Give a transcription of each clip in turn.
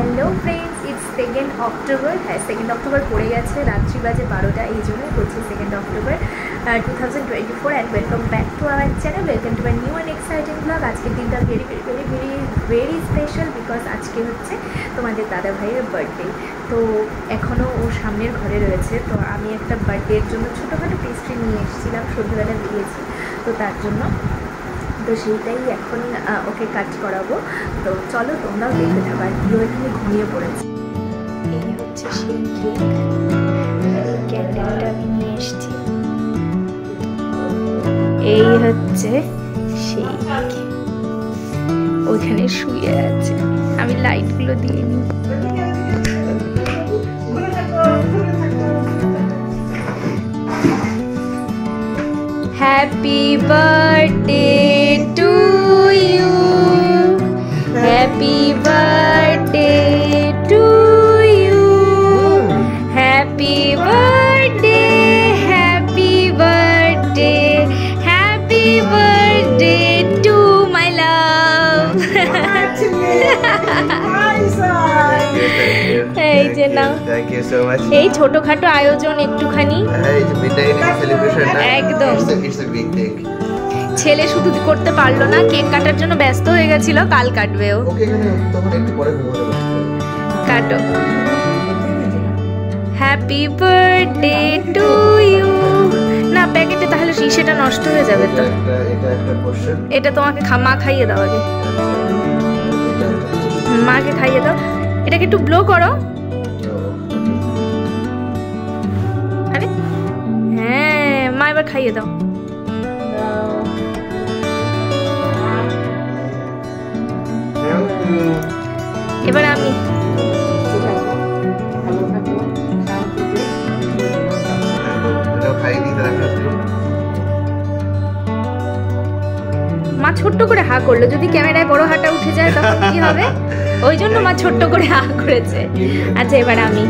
Hello friends, it's 2nd October. হ্যাঁ, 2nd October পড়ে গেছে, রাত্রি বাজে 12টা, এই জন্যই বলছি 2nd October 2024 and welcome back to our channel, welcome to my new and exciting blog. আজকের দিনটা very very very very very special because আজকে হচ্ছে তোমাদের দাদা ভাইয়ের বার্থডে। তো এখনও ও সামনের ঘরে রয়েছে, তো আমি একটা বার্থডের জন্য ছোটোখাটো পেস্ট্রি নিয়ে এসেছিলাম, সন্ধ্যেবেলা বেরিয়েছি, তো তার জন্য তো সেইটাই এখন ওকে কাট করাবো। তো চলো তোমরাও দেখতে থাকো। আর কেউ এখানে ঘুমিয়ে পড়েছে। এই হচ্ছে সেই কেক, ক্যান্ডেলটা আমি নিয়ে এসেছি। এই হচ্ছে সেই ওখানে শুয়ে আছে, আমি লাইটগুলো দিয়ে নিই। Happy birthday to you, happy birthday to you, happy birthday, happy birthday, happy birthday to my love. এই যে নাও, থ্যাংক ইউ সো মাচ। এই ছোটখাটো আয়োজন একটুখানি, এই যে মিডনাইট সেলিব্রেশনটা একদম ইটস আ বিগ থিং। ছেলে শুধু করতে পারলো না, কেক কাটার জন্য ব্যস্ত হয়ে গেছিল, কাল কাটবেও। ওকে এখানে তখন একটু পরে ঘুমোতে হবে। কাটো। Happy birthday to you. না প্যাকেটে তাহলে শিশাটা নষ্ট হয়ে যাবে তো। এটা একটা পোরশন। এটা তোমাকে মা খাইয়ে দাও আগে, মাকে খাইয়ে দাও। এটাকে একটু ব্লো করো। আরে হ্যাঁ, মা এবার খাইয়ে দাও। এবার আমি মা ছোট্ট করে হা করলো, যদি ক্যামেরায় বড় হাটা উঠে যায় তখন কি হবে, ওই জন্য মা ছোট্ট করে হা করেছে। আচ্ছা এবার আমি।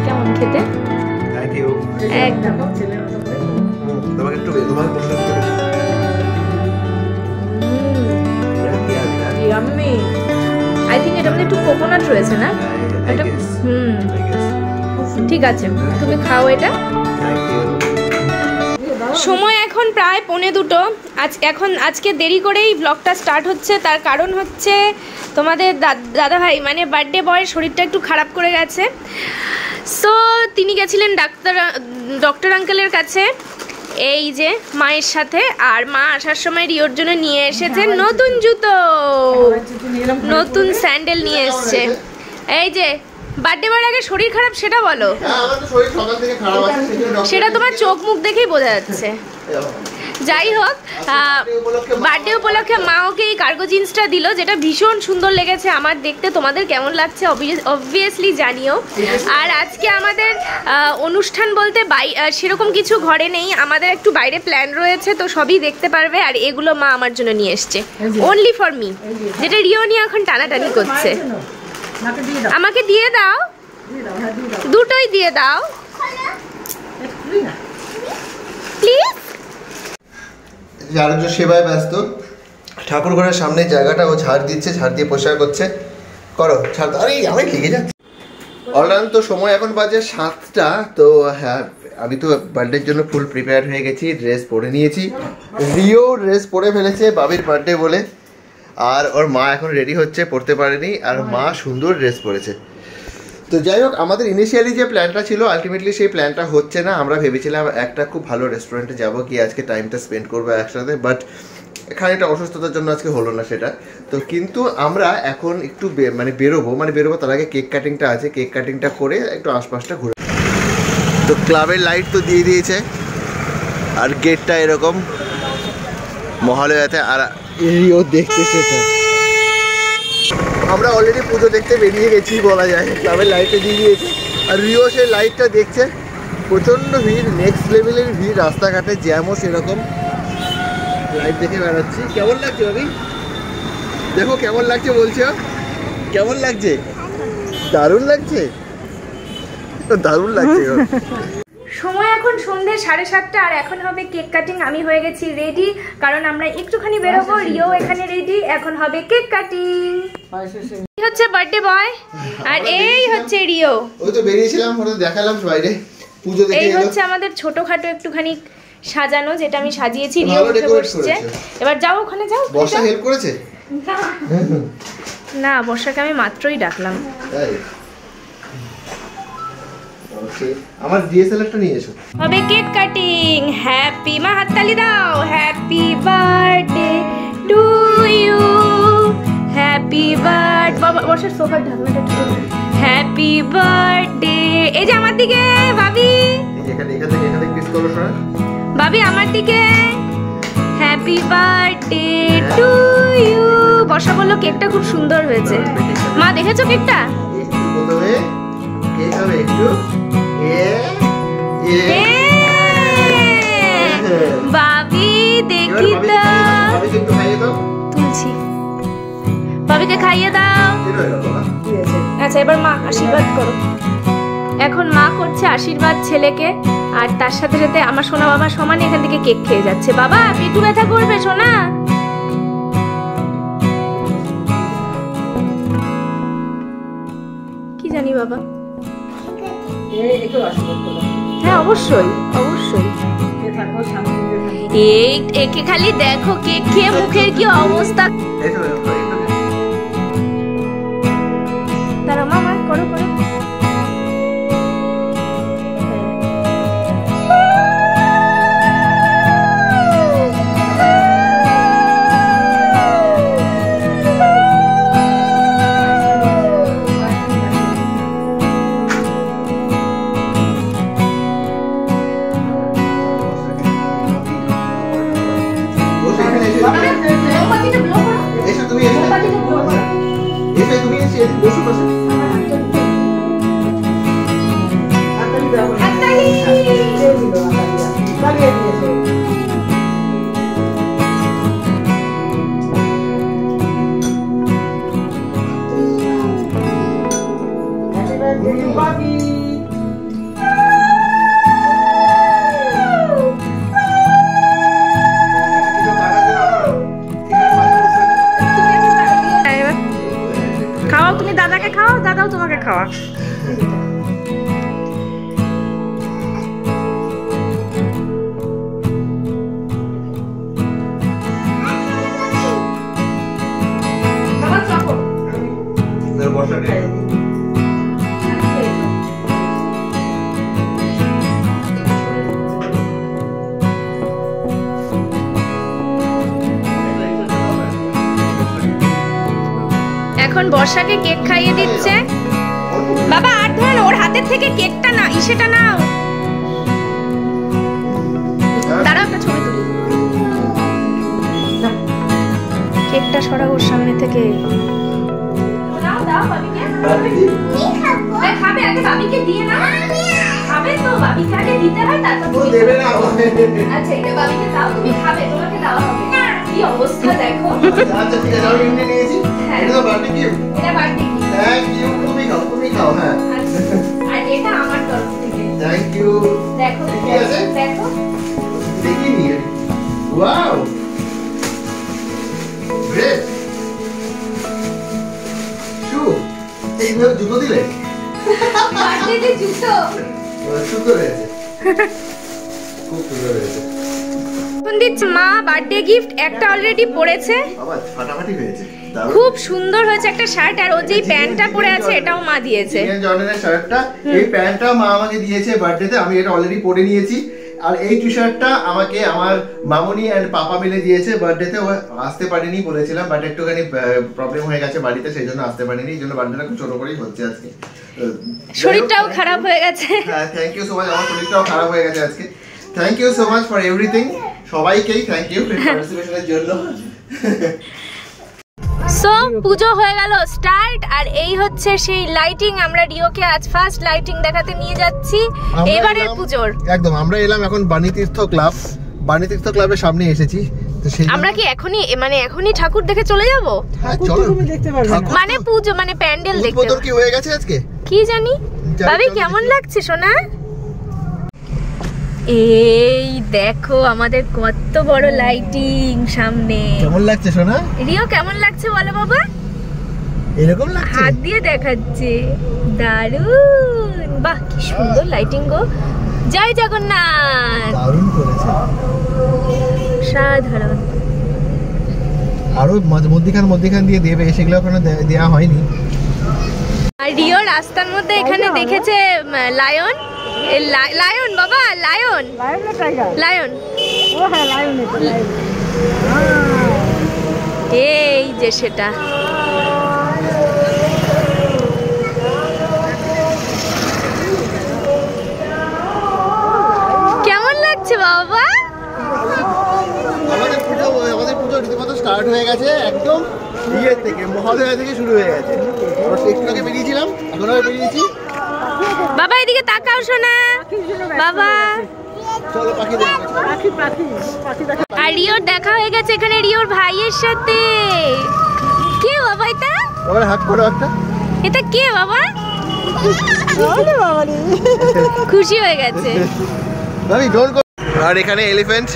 কেমন খেতে? Thank you. একদম তোমাকে একটু তোমার পছন্দ করে। ইয়াম্মি। আই থিংক এটার মধ্যে একটু কোকোনাট রয়েছে না? এটা ঠিক আছে, তুমি খাও এটা। সময় এখন প্রায় 1:45। আজকে দেরি করেই ব্লগটা স্টার্ট হচ্ছে, তার কারণ হচ্ছে তোমাদের দাদাভাই মানে বার্থডে বয়ের শরীরটা একটু খারাপ করে গেছে। সো তিনি গেছিলেন ডক্টর আঙ্কেলের কাছে, এই যে মায়ের সাথে। আর মা আসার সময় রিওর জন্য নিয়ে এসেছে নতুন জুতো, নতুন স্যান্ডেল নিয়ে এসছে। এই যে বার্থডে বয়ের আগে শরীর খারাপ সেটা বলো। সেটা তোমার চোখ মুখ দেখেই বোঝা যাচ্ছে। যাই হোক, বার্থডে উপলক্ষে মা ওকে এই কার্গো জিন্সটা দিল, যেটা ভীষণ সুন্দর লেগেছে আমার দেখতে। তোমাদের কেমন লাগছে অবভিয়াসলি জানিও। আর আজকে আমাদের অনুষ্ঠান বলতে সেরকম কিছু ঘরে নেই, আমাদের একটু বাইরে প্ল্যান রয়েছে, তো সবই দেখতে পারবে। আর এগুলো মা আমার জন্য নিয়ে এসছে, অনলি ফর মি, যেটা রিও নিয়ে এখন টানাটানি করছে। আমাকে দিয়ে দাও, দুটোই দিয়ে দাও প্লিজ। আরো সেবায় ব্যস্ত, ঠাকুর ঘরের সামনে জায়গাটা ও ঝাড় দিচ্ছে, ঝাড় দিয়ে পরিষ্কার করছে। করো ছাড়। আরে আমি লেগে যাচ্ছি। অলরাউন্ড তো সময় এখন বাজে 7টা। তো হ্যাঁ, আমি তো বার্থডের জন্য ফুল প্রিপেয়ার হয়ে গেছি, ড্রেস পরে নিয়েছি। রিও ড্রেস পরে ফেলেছে বাবির বার্থডে বলে, আর ওর মা এখন রেডি হচ্ছে, পড়তে পারেনি, আর মা সুন্দর ড্রেস পরেছে। তো যাই হোক, আমাদের ইনিশিয়ালি যে প্ল্যানটা ছিল আলটিমেটলি সেই প্ল্যানটা হচ্ছে না। আমরা ভেবেছিলাম একটা খুব ভালো রেস্টুরেন্টে যাবো, গিয়ে আজকে টাইমটা স্পেন্ড করবো একসাথে, বাট খানিকটা অসুস্থতার জন্য আজকে হলো না সেটা। তো কিন্তু আমরা এখন একটু বেরোবো তার আগে কেক কাটিংটা আছে, কেক কাটিংটা করে একটু আশপাশটা ঘুরে। তো ক্লাবের লাইট তো দিয়ে দিয়েছে, আর গেটটা এরকম মহালয়াতে, আর রিও দেখতে সেটা। আমরা অলরেডি পুজো দেখতে বেরিয়ে গেছি বলা যায়, ক্লাবের লাইটে দিয়ে দিয়েছে, আর রিও সেই লাইটটা দেখছে। প্রচণ্ড ভিড়, নেক্সট লেভেলের ভিড়, রাস্তাঘাটে জ্যামও সেরকম। লাইট দেখে বেড়াচ্ছি। কেমন লাগছে ভাবি? দেখো কেমন লাগছে বলছো, কেমন লাগছে? দারুণ লাগছে, দারুণ লাগছে। সময় এখন সন্ধ্যে 7:30 আর এখন হবে কেক কাটিং। আমি হয়ে গেছি রেডি, কারণ আমরা একটুখানি বেরোবো। রিও এখানে রেডি, এখন হবে কেক কাটিং। এই হচ্ছে বার্থডে বয় আর এই হচ্ছে রিও। ওই তো বেরিয়েছিলাম, ওটা দেখালাম বাইরে পুজো দেখে। এই হচ্ছে আমাদের ছোটখাটো একটুখানি সাজানো, যেটা আমি সাজিয়েছি। রিও উঠে বসছে, এবার যাও ওখানে যাও। বর্ষা হেল্প করেছে না, বর্ষাকে আমি মাত্রই ডাকলাম। তাই ওকে, আমার ডিএসএলআরটা নিয়ে এসো। হবে কেক কাটিং। হ্যাপি, মা হাততালি দাও। Happy birthday to you, happy birthday. বাবা বর্ষার সোফার ঢাকনাটা খুলে। Happy birthday. এই যে আমার দিকে ভাবি, এখানে কিস করো শোনা। ভাবি আমার দিকে। Happy birthday to you. Barsha বললো কেকটা খুব সুন্দর হয়েছে। মা দেখেছো কেকটা? প্রথমে কেক হবে একটু বাবি দেখি তো, তুলছি। বাবিকে খাইয়ে দাও। আচ্ছা, এবার মা আশীর্বাদ করো। এখন মা করছে আশীর্বাদ ছেলেকে, আর তার সাথে সাথে আমার সোনা বাবা সমানে এখান থেকে কেক খেয়ে যাচ্ছে। বাবা পেটু ব্যথা করবে সোনা। কি জানি বাবা। হ্যাঁ অবশ্যই অবশ্যই। এই একে খালি দেখো কেক খেয়ে মুখের কি অবস্থা। তারা মামা করো করো। দাদাকে খাও, দাদাও তোমাকে খাওয়া। এখন বর্ষাকে কেক খাইয়ে দিচ্ছে। বাবা আর ধরো ওর হাতের থেকে কেকটা না, ইসেটা নাও। দাঁড়াও একটা ছবি তুলি। কেকটা সরাও ওর সামনে থেকে। দাও দাও বাবিকে। খাবে আগে বাবিকে দিয়ে না। খাবে তো বাবিকে আগে দিতে হয়, তারপর দেবে না। আচ্ছা এটা বাবিকে দাও, তুমি খাবে, তোমাকে দাও হবে। কি অবস্থা দেখো। আচ্ছা ঠিক আছে, আমি এমনি নিয়েছি। এটা তো বার্থডে গিফট। এটা বার্থডে গিফট। থ্যাংক ইউ, তুমি খাও হ্যাঁ। আর এটা আমার তরফ থেকে। Thank you. দেখো কি আছে দেখো। দেখি নি। ওয়াও। গ্রেট। শু, এইভাবে জুতো দিলে? বার্থডে জুতো। সুন্দর হয়েছে। খুব সুন্দর হয়েছে। মা বার্থডে গিফট একটা অলরেডি পরেছে, ফাটাফাটি হয়েছে, খুব সুন্দর হয়েছে একটা শার্ট। আর ও যেই প্যান্টটা পরে আছে এটাও মা দিয়েছে। জর্ডানের শার্টটা, এই প্যান্টটা মা আমাকে দিয়েছে বার্থডেতে, আমি এটা অলরেডি পরে নিয়েছি। আর এই টি-শার্টটা আমাকে আমার মামনি এন্ড পাপা মিলে দিয়েছে বার্থডেতে। ও আসতে পারেনি বলেছিলাম, বাট একটুখানি প্রবলেম হয়ে গেছে বাড়িতে, সেই জন্য আসতে পারেনি। এই জন্য বার্থডেটা খুব ছোট করেই হচ্ছে আজকে। শরীরটাও খারাপ হয়ে গেছে। হ্যাঁ থ্যাংক ইউ সো মাচ, আমার শরীরটাও খারাপ হয়ে গেছে আজকে। Thank you so much for everything. সবাইকেই থ্যাংক ইউ পার্টিসিপেশনের জন্য। সো পুজো হয়ে গেল স্টার্ট, আর এই হচ্ছে সেই লাইটিং। আমরা রিওকে আজ ফার্স্ট লাইটিং দেখাতে নিয়ে যাচ্ছি এবারের পুজোর। একদম আমরা এলাম এখন বাণীতীর্থ ক্লাব, বাণীতীর্থ ক্লাবের সামনে এসেছি। তো সেই আমরা কি এখনই ঠাকুর দেখে চলে যাব? হ্যাঁ চলো, তুমি দেখতে পারবে। মানে পুজো মানে প্যান্ডেল দেখতে। উদ্বোধন কি হয়ে গেছে আজকে? কি জানি। ভাবি কেমন লাগছে সোনা? এই দেখো আমাদের কত বড় লাইটিং সামনে। কেমন লাগছে সোনা? রিও কেমন লাগছে বলো বাবা? এরকম লাগছে, হাত দিয়ে দেখাচ্ছে। দারুণ, বাহ কি সুন্দর লাইটিং গো। জয় জগন্নাথ। দারুণ করেছে, সাধারণ। আরো মধ্যখান দিয়ে দেবে, সেগুলো এখনো দেওয়া হয়নি। আর রিও রাস্তার মধ্যে এখানে দেখেছে লায়ন। লায়ন বাবা, লায়ন লায়ন। এই যে সেটা। কেমন লাগছে বাবা? আমাদের পুজো রীতিমতো স্টার্ট হয়ে গেছে, একদম ইয়ের থেকে, মহালয়া থেকে শুরু হয়ে গেছে। একটু আগে বেরিয়েছিলাম, এখন আবার বেরিয়েছি। বাবা এদিকে তাকাও শোনা বাবা। চলো পাখি দেখো। আর রিওর দেখা হয়ে গেছে এখানে রিওর ভাইয়ের সাথে। কে বাবা এটা? বাবা হাত করো একটা। এটা কে বাবা? খুশি হয়ে গেছে। আর এখানে এলিফ্যান্ট,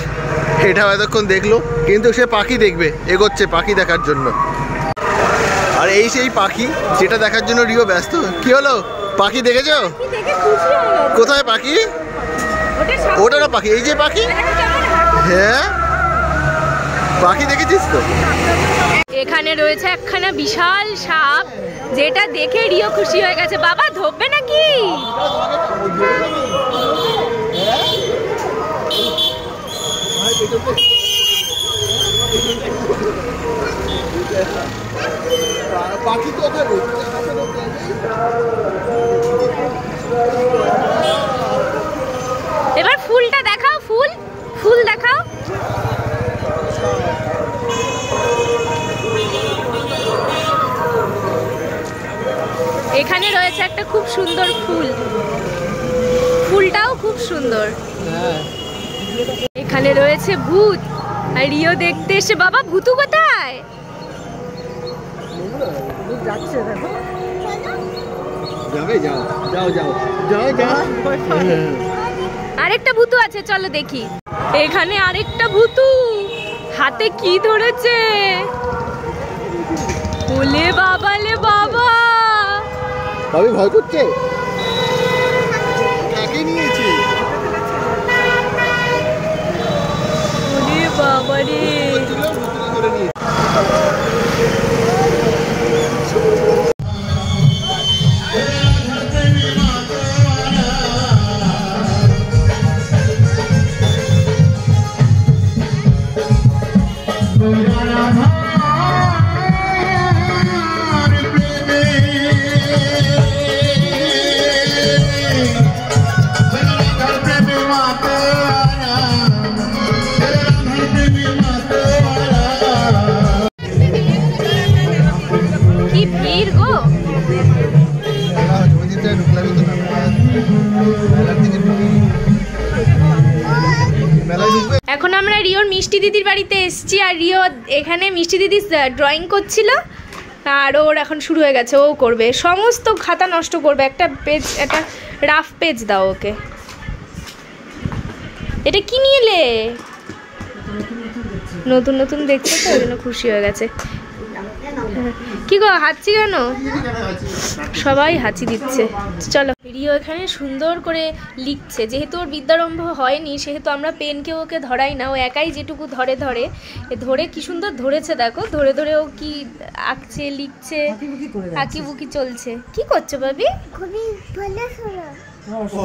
এটা এতক্ষণ দেখলো, কিন্তু সে পাখি দেখবে, এগোচ্ছে পাখি দেখার জন্য। আর এই সেই পাখি যেটা দেখার জন্য রিও ব্যস্ত। কি হলো, পাখি দেখেছো? কোথায় পাখি? ওটা না পাখি, এই যে পাখি। হ্যাঁ পাখি দেখেছিস তো? এখানে রয়েছে একখানা বিশাল সাপ, যেটা দেখে রিও খুশি হয়ে গেছে। বাবা ধরবে নাকি? পাখি তো ওখানে। এবার ফুলটা দেখাও, ফুল ফুল দেখাও। এখানে রয়েছে একটা খুব সুন্দর ফুল, ফুলটাও খুব সুন্দর। এখানে রয়েছে ভূত, আর রিও দেখতে এসে। বাবা ভূতু কোথায়? আরেকটা ভূতু আছে, চলো দেখি। এখানে আরেকটা ভূতু, হাতে কি ধরেছে? ওলে বাবা, লে বাবা। ভাবি ভয় করছে, কাকে নিয়েছে? ওলে বাবা রে। এখন আমরা রিওর মিষ্টি দিদির বাড়িতে এসেছি, আর রিও এখানে মিষ্টি দিদি ড্রয়িং করছিল, আর ওর এখন শুরু হয়ে গেছে, ও করবে সমস্ত খাতা নষ্ট করবে। একটা পেজ, একটা রাফ পেজ দাও ওকে। এটা কি নিলে? নতুন নতুন দেখছে তো, ওই জন্য খুশি হয়ে গেছে। কি গো হাঁচি কেন? সবাই হাঁচি দিচ্ছে। চলো, রিও এখানে সুন্দর করে লিখছে। যেহেতু ওর বিদ্যারম্ভ হয়নি, সেহেতু আমরা পেনকে ওকে ধরাই না, ও একাই যেটুকু ধরে ধরে কি সুন্দর ধরেছে দেখো। ধরে ধরে ও কি আঁকছে, লিখছে, আঁকি বুকি চলছে। কি করছো বাবি?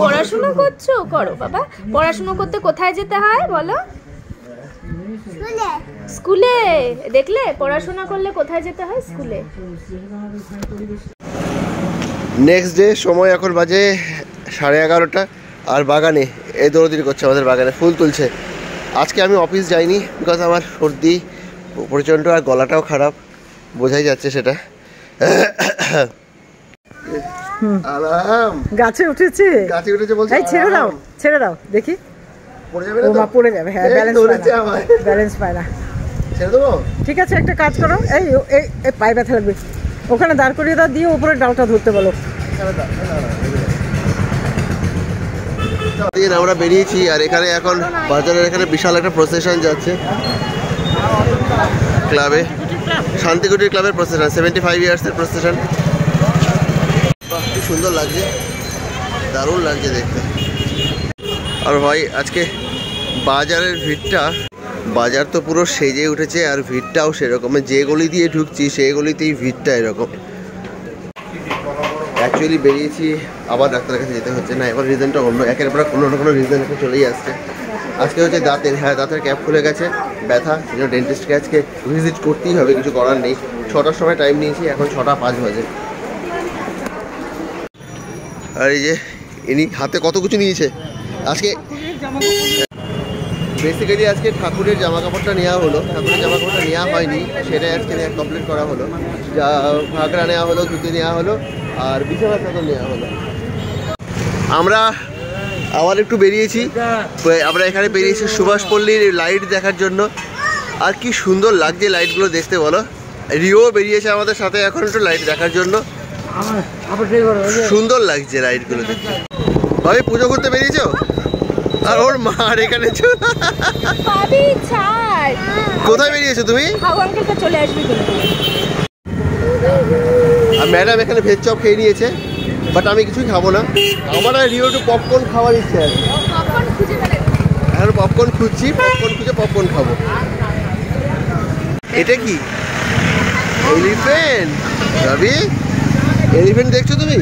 পড়াশোনা করছো? করো বাবা। পড়াশোনা করতে কোথায় যেতে হয় বলো? স্কুলে। দেখলে, পড়াশোনা করলে কোথায় যেতে হয়? স্কুলে। নেক্সট ডে, সময় এখন বাজে 11:30, আর বাগানে এই দৌড়দৌড়ি করছে, আমাদের বাগানে ফুল তুলছে। আজকে আমি অফিস যাইনি, বিকজ আমার সর্দি প্রচণ্ড, আর গলাটাও খারাপ, বোঝাই যাচ্ছে সেটা। গাছে উঠেছে, গাছে উঠেছে বলছে। ছেড়ে দাও দেখি। পড়ে যাবে। হ্যাঁ, ব্যালেন্স পায় না। ঠিক আছে, একটা কাজ করো, এই পায়ে ব্যথা লাগবে, ওখানে দাঁড় করিয়ে দাও, দিয়ে উপরে ডালটা ধরতে বলো। আমরা বেরিয়েছি আর এখানে এখন বাজারের এখানে বিশাল একটা প্রসেশন যাচ্ছে ক্লাবে, শান্তিকুটির ক্লাবের প্রসেশন, 75 ইয়ার্সের প্রসেশন। খুব সুন্দর লাগছে, দারুণ লাগছে দেখতে। আর ভাই আজকে বাজারের ভিড়টা, বাজার তো পুরো সেজে উঠেছে আর ভিড়টাও সেরকম, যে গলি দিয়ে ঢুকছি সেই গলিতেই ভিড়টা এরকম। অ্যাকচুয়ালি বেরিয়েছি, আবার ডাক্তারের কাছে যেতে হচ্ছে না, এবার রিজনটা অন্য, একের পর কোনো না কোনো রিজন এখানে চলেই আসছে। আজকে হচ্ছে দাঁতের, হ্যাঁ দাঁতের ক্যাপ খুলে গেছে, ব্যথা, সেই জন্য ডেন্টিস্টকে আজকে ভিজিট করতেই হবে, কিছু করার নেই। 6টার সময় টাইম নিয়েছি, এখন 6:05 বাজে। আর এই যে ইনি হাতে কত কিছু নিয়েছে আজকে। বেসিক্যালি আজকে ঠাকুরের জামা কাপড়টা নেওয়া হলো, ঠাকুরের জামা কাপড়টা নেওয়া হয়নি, সেটাই আজকে কমপ্লিট করা হলো। যা ঘাগরা নেওয়া হলো, ধুতি নেওয়া হলো, আর বিছানা চাদর নেওয়া হলো। আমরা আবার একটু বেরিয়েছি, আমরা এখানে বেরিয়েছি সুভাষপল্লীর লাইট দেখার জন্য। আর কি সুন্দর লাগছে লাইটগুলো দেখতে বলো। রিও বেরিয়েছে আমাদের সাথে এখন একটু লাইট দেখার জন্য, সুন্দর লাগছে লাইটগুলো দেখতে। ভাবি পুজো করতে বেরিয়েছো? আর ওর মার এখানে কোথায় বেরিয়েছো তুমি? আর ম্যাডাম এখানে ভেজ চপ খেয়ে নিয়েছে, বাট আমি কিছুই খাবো না। আমার আর রিও একটু পপকর্ন খাওয়ার ইচ্ছে আছে, এখন পপকর্ন খুঁজছি, পপকর্ন খুঁজে পপকর্ন খাবো। এটা কি এলিফ্যান্ট? ভাবি এলিফ্যান্ট দেখছো তুমি?